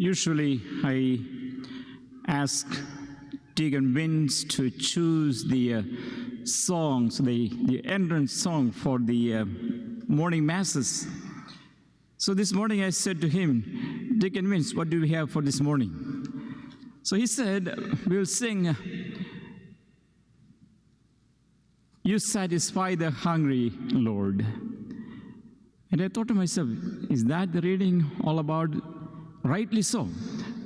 Usually I ask Deacon Vince to choose the songs, the entrance song for the morning masses. So this morning I said to him, Deacon Vince, what do we have for this morning? So he said, we'll sing, You Satisfy the Hungry, Lord. And I thought to myself, is that the reading all about? Rightly so.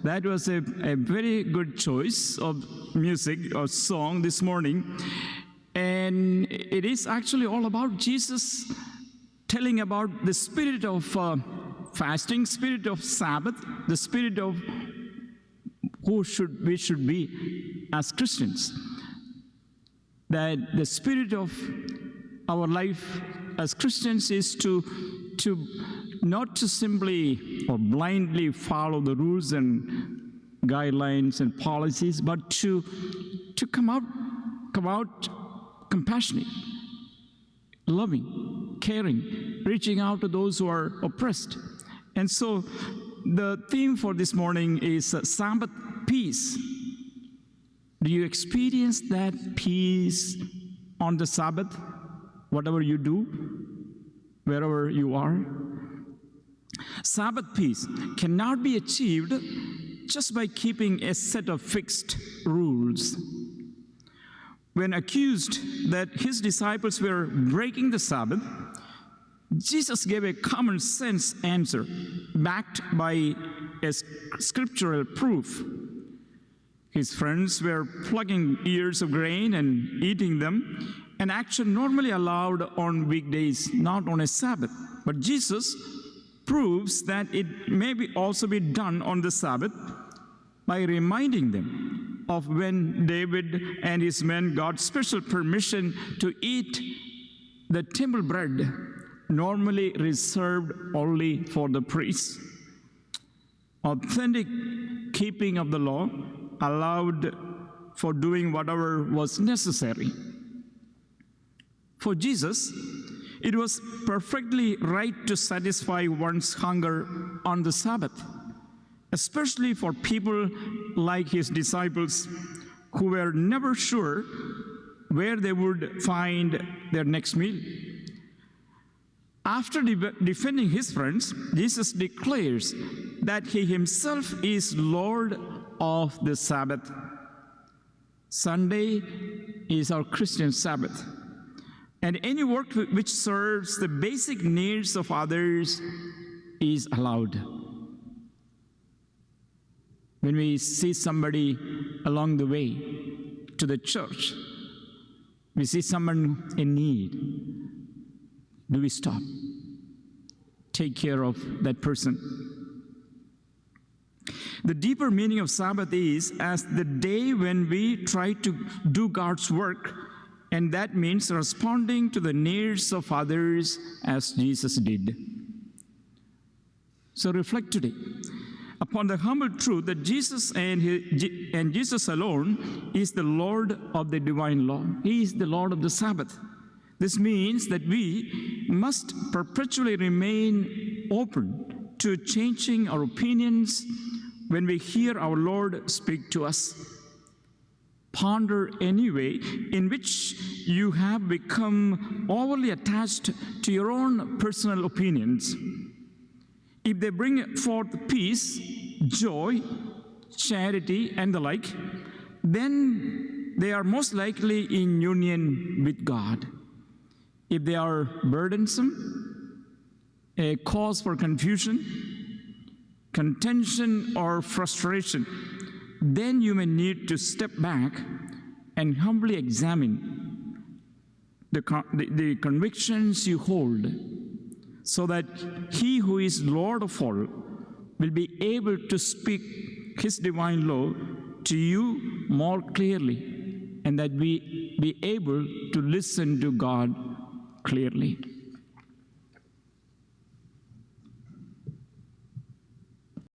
That was a very good choice of music or song this morning. And it is actually all about Jesus telling about the spirit of fasting, spirit of Sabbath, the spirit of who we should be as Christians. That the spirit of our life as Christians is to not to simply or blindly follow the rules and guidelines and policies, but to come out compassionate, loving, caring, reaching out to those who are oppressed. And so the theme for this morning is Sabbath peace. Do you experience that peace on the Sabbath, whatever you do, wherever you are? Sabbath peace cannot be achieved just by keeping a set of fixed rules. When accused that his disciples were breaking the Sabbath, Jesus gave a common sense answer backed by a scriptural proof. His friends were plucking ears of grain and eating them, an action normally allowed on weekdays, not on a Sabbath. But Jesus proves that it may also be done on the Sabbath by reminding them of when David and his men got special permission to eat the temple bread normally reserved only for the priests. Authentic keeping of the law allowed for doing whatever was necessary. For Jesus, it was perfectly right to satisfy one's hunger on the Sabbath, especially for people like his disciples who were never sure where they would find their next meal. After defending his friends, Jesus declares that he himself is Lord of the Sabbath. Sunday is our Christian Sabbath. And any work which serves the basic needs of others is allowed. When we see somebody along the way to the church, we see someone in need, do we stop? Take care of that person. The deeper meaning of Sabbath is as the day when we try to do God's work, and that means responding to the needs of others as Jesus did. So reflect today upon the humble truth that Jesus and Jesus alone is the Lord of the divine law. He is the Lord of the Sabbath. This means that we must perpetually remain open to changing our opinions when we hear our Lord speak to us. Ponder any way in which you have become overly attached to your own personal opinions. If they bring forth peace, joy, charity, and the like, then they are most likely in union with God. If they are burdensome, a cause for confusion, contention, or frustration, then you may need to step back and humbly examine the convictions you hold, so that he who is Lord of all will be able to speak his divine law to you more clearly, and that we be able to listen to God clearly.